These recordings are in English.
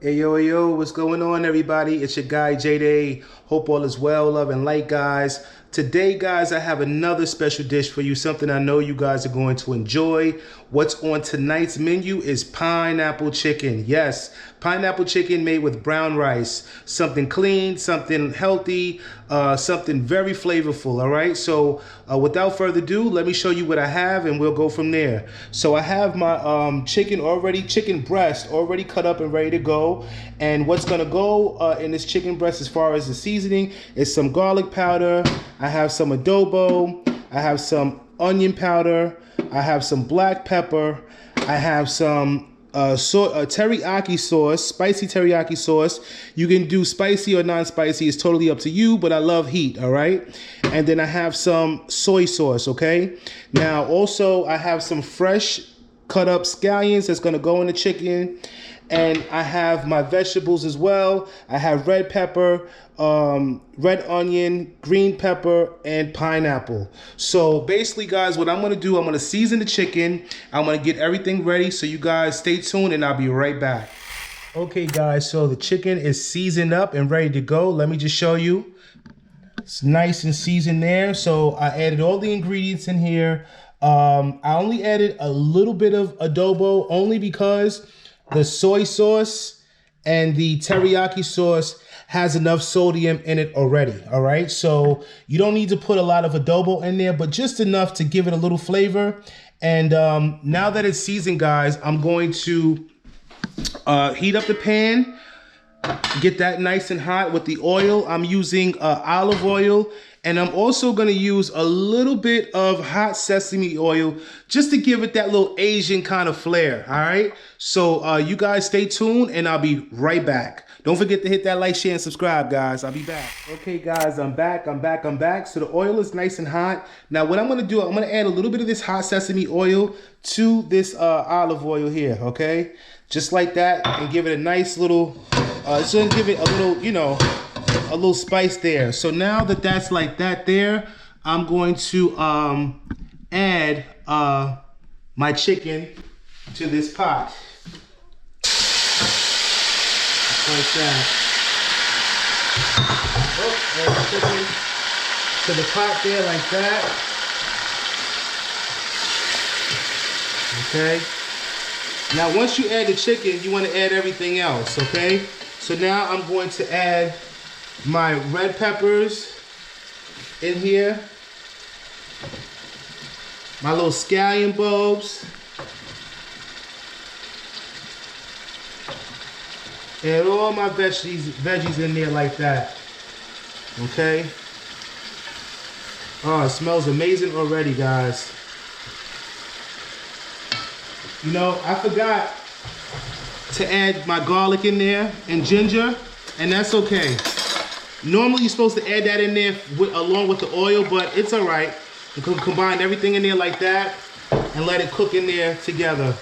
Hey yo, what's going on, everybody? It's your guy, J-Day. Hope all is well, love and light, guys. Today, guys, I have another special dish for you, something I know you guys are going to enjoy. What's on tonight's menu is pineapple chicken. Yes, pineapple chicken made with brown rice. Something clean, something healthy, something very flavorful, all right? So without further ado, let me show you what I have and we'll go from there. So I have my chicken breast already cut up and ready to go. And what's gonna go in this chicken breast as far as the seasoning is some garlic powder. I have some adobo. I have some onion powder. I have some black pepper. I have some teriyaki sauce, spicy teriyaki sauce. You can do spicy or non-spicy. It's totally up to you, but I love heat, all right? And then I have some soy sauce, okay? Now, also, I have some fresh cut up scallions that's gonna go in the chicken. And I have my vegetables as well. I have red pepper, red onion, green pepper, and pineapple. So basically, guys, what I'm gonna do, I'm gonna season the chicken. I'm gonna get everything ready. So you guys stay tuned and I'll be right back. Okay, guys, so the chicken is seasoned up and ready to go. Let me just show you. It's nice and seasoned there. So I added all the ingredients in here. I only added a little bit of adobo only because the soy sauce and the teriyaki sauce has enough sodium in it already, all right? So you don't need to put a lot of adobo in there, but just enough to give it a little flavor. And now that it's seasoned, guys, I'm going to heat up the pan, get that nice and hot with the oil. I'm using olive oil. And I'm also gonna use a little bit of hot sesame oil just to give it that little Asian kind of flair, all right? So you guys stay tuned and I'll be right back. Don't forget to hit that like, share, and subscribe, guys. I'll be back. Okay, guys, I'm back. So the oil is nice and hot. Now what I'm gonna do, I'm gonna add a little bit of this hot sesame oil to this olive oil here, okay? Just like that, and give it a nice little, it's gonna give it a little, you know, a little spice there. So now that that's like that there, I'm going to add my chicken to this pot. Just like that. Oh, add the chicken to the pot there like that. Okay. Now once you add the chicken, you want to add everything else, okay? So now I'm going to add my red peppers in here, my little scallion bulbs, and all my veggies in there like that, okay? Oh, it smells amazing already, guys. You know, I forgot to add my garlic in there and ginger, and that's okay. Normally you're supposed to add that in there along with the oil, but it's all right. You can combine everything in there like that and let it cook in there together.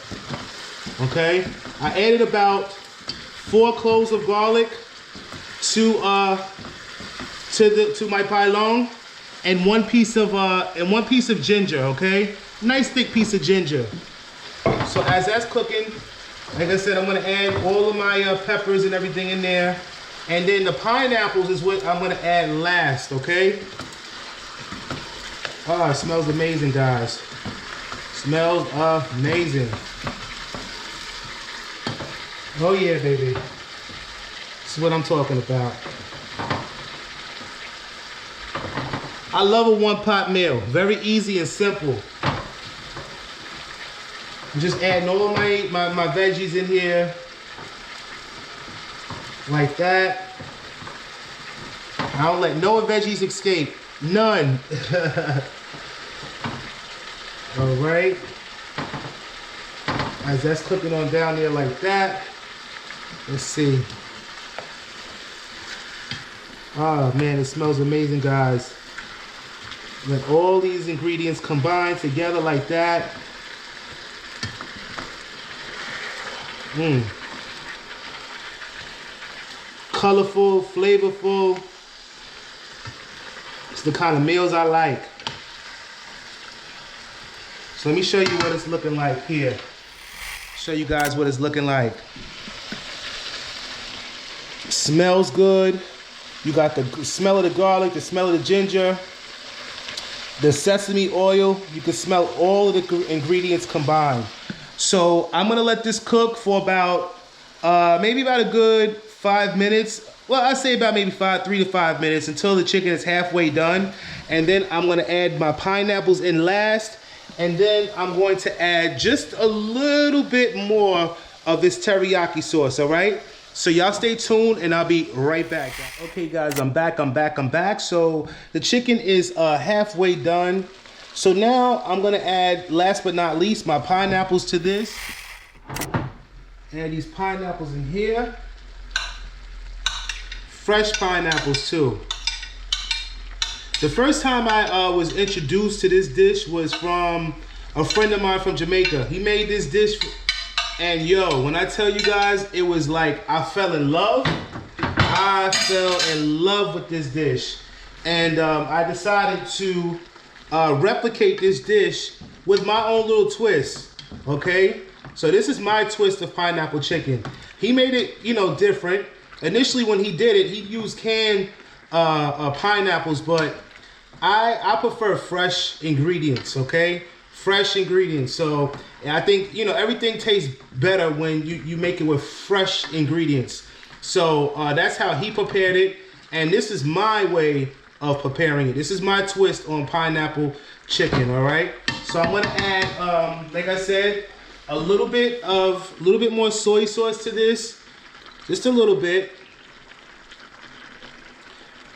Okay? I added about 4 cloves of garlic to my pilon and one piece of ginger. Okay? Nice thick piece of ginger. So as that's cooking, like I said, I'm gonna add all of my peppers and everything in there. And then the pineapples is what I'm gonna add last, okay? Oh, it smells amazing, guys. Smells amazing. Oh yeah, baby. This is what I'm talking about. I love a one-pot meal. Very easy and simple. I'm just adding all of my veggies in here. Like that. I don't let no veggies escape. None. All right. As that's cooking on down there like that. Let's see. Oh man, it smells amazing, guys. Let all these ingredients combine together like that. Mmm. Colorful, flavorful. It's the kind of meals I like. So let me show you what it's looking like here. Show you guys what it's looking like. Smells good. You got the smell of the garlic, the smell of the ginger, the sesame oil. You can smell all of the ingredients combined. So I'm gonna let this cook for about maybe about a good 5 minutes. Well, I say about maybe 3 to 5 minutes until the chicken is halfway done. And then I'm gonna add my pineapples in last. And then I'm going to add just a little bit more of this teriyaki sauce, all right? So y'all stay tuned and I'll be right back. Okay guys, I'm back. So the chicken is halfway done. So now I'm gonna add, last but not least, my pineapples to this. Add these pineapples in here. Fresh pineapples too. The first time I was introduced to this dish was from a friend of mine from Jamaica. He made this dish, and yo, when I tell you guys, it was like I fell in love. I fell in love with this dish. And I decided to replicate this dish with my own little twist, okay? So this is my twist of pineapple chicken. He made it, you know, different. Initially when he did it, he used canned pineapples, but I prefer fresh ingredients, okay? Fresh ingredients. So I think, you know, everything tastes better when you make it with fresh ingredients. So that's how he prepared it. And this is my way of preparing it. This is my twist on pineapple chicken, all right? So I'm gonna add, like I said, a little bit more soy sauce to this. Just a little bit.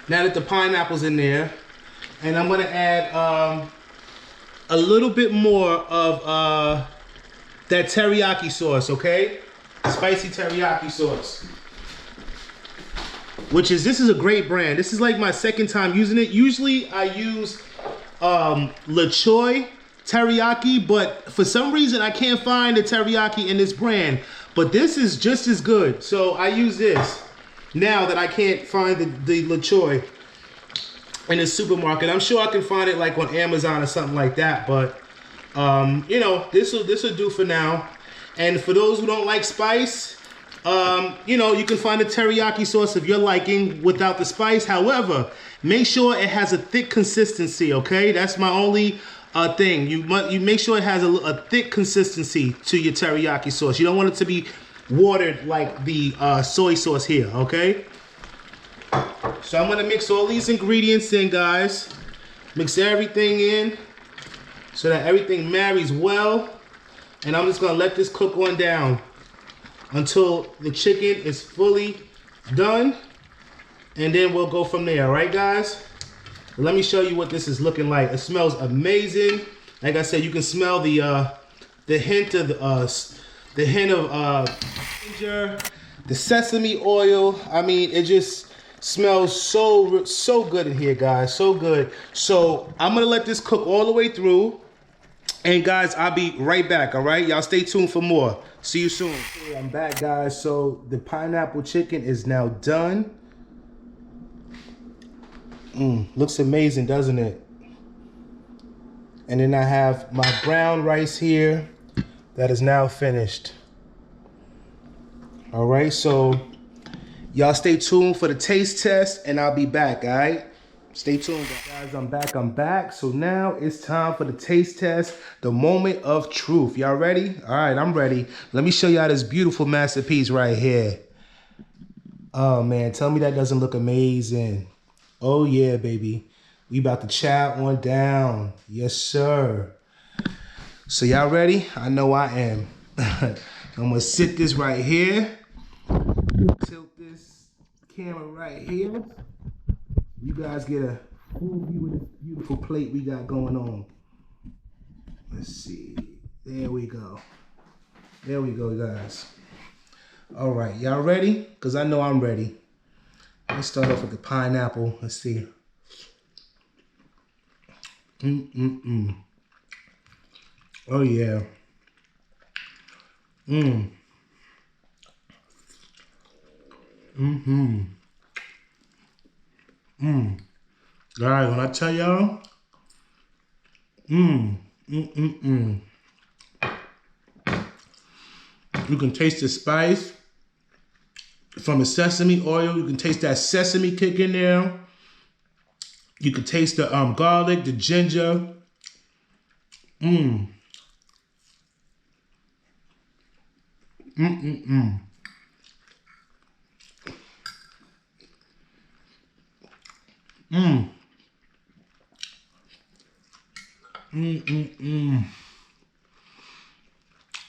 Now that the pineapple's in there. And I'm gonna add a little bit more of that teriyaki sauce, okay? Spicy teriyaki sauce. This is a great brand. This is like my second time using it. Usually I use La Choy teriyaki, but for some reason I can't find the teriyaki in this brand. But this is just as good. So I use this now that I can't find the La Choy in the supermarket. I'm sure I can find it like on Amazon or something like that, but you know, this will do for now. And for those who don't like spice, you know, you can find the teriyaki sauce of your liking without the spice. However, make sure it has a thick consistency, okay? That's my only thing. You make sure it has a thick consistency to your teriyaki sauce. You don't want it to be watered like the soy sauce here, okay? So I'm gonna mix all these ingredients in, guys. Mix everything in so that everything marries well. And I'm just gonna let this cook on down until the chicken is fully done. And then we'll go from there, all right, guys? Let me show you what this is looking like. It smells amazing. Like I said, you can smell the hint of ginger, the sesame oil. I mean, it just smells so good in here, guys. So good. So I'm gonna let this cook all the way through. And guys, I'll be right back, all right? Y'all stay tuned for more. See you soon. Okay, I'm back, guys. So the pineapple chicken is now done. Looks amazing, doesn't it? And then I have my brown rice here that is now finished. All right, so y'all stay tuned for the taste test and I'll be back, all right? Stay tuned, guys. I'm back. So now it's time for the taste test, the moment of truth. Y'all ready? All right, I'm ready. Let me show y'all this beautiful masterpiece right here. Oh man, tell me that doesn't look amazing. Oh yeah, baby. We about to chow on down. Yes, sir. So y'all ready? I know I am. I'm gonna sit this right here. Tilt this camera right here. You guys get a full view of this beautiful plate we got going on. Let's see. There we go. There we go, guys. All right, y'all ready? Because I know I'm ready. Let's start off with the pineapple. Let's see. Oh, yeah. Guys, when I tell y'all, you can taste the spice. from the sesame oil. You can taste that sesame kick in there. You can taste the garlic, the ginger.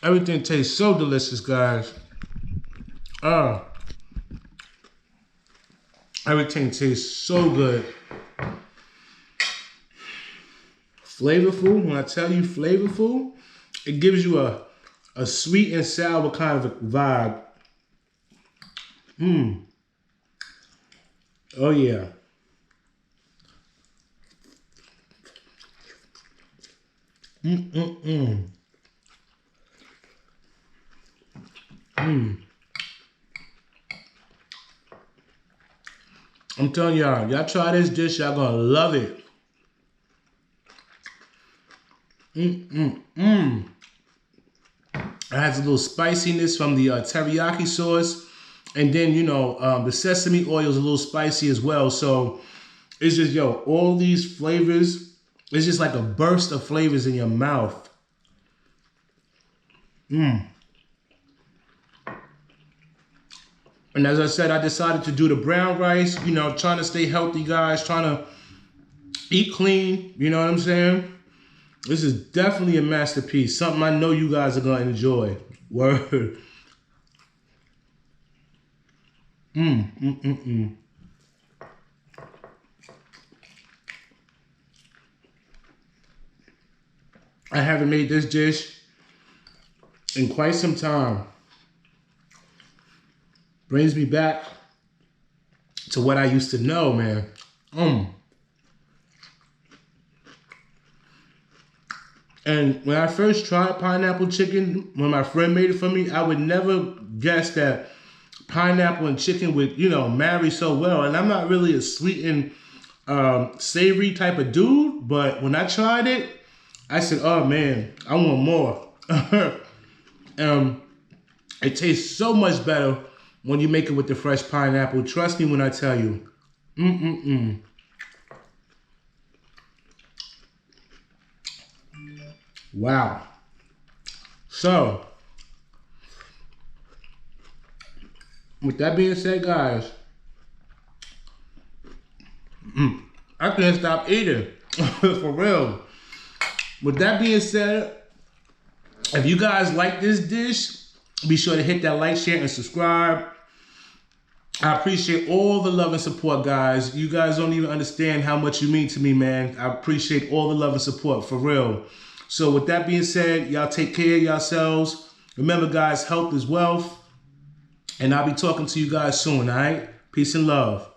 Everything tastes so delicious, guys. Everything tastes so good. Flavorful. When I tell you flavorful, it gives you a sweet and sour kind of a vibe. Oh yeah. I'm telling y'all try this dish, y'all gonna love it. It has a little spiciness from the teriyaki sauce. And then, you know, the sesame oil is a little spicy as well. So it's just, yo, all these flavors, it's just like a burst of flavors in your mouth. And as I said, I decided to do the brown rice, you know, trying to stay healthy, guys, trying to eat clean, you know what I'm saying? This is definitely a masterpiece, something I know you guys are going to enjoy. Word. I haven't made this dish in quite some time. Brings me back to what I used to know, man. And when I first tried pineapple chicken, when my friend made it for me, I would never guess that pineapple and chicken would, you know, marry so well. And I'm not really a sweet and savory type of dude, but when I tried it, I said, oh man, I want more. It tastes so much better when you make it with the fresh pineapple. Trust me when I tell you. Wow. So, with that being said, guys, I can't stop eating. For real. With that being said, if you guys like this dish, be sure to hit that like, share, and subscribe. I appreciate all the love and support, guys. You guys don't even understand how much you mean to me, man. I appreciate all the love and support, for real. So with that being said, y'all take care of yourselves. Remember, guys, health is wealth. And I'll be talking to you guys soon, all right? Peace and love.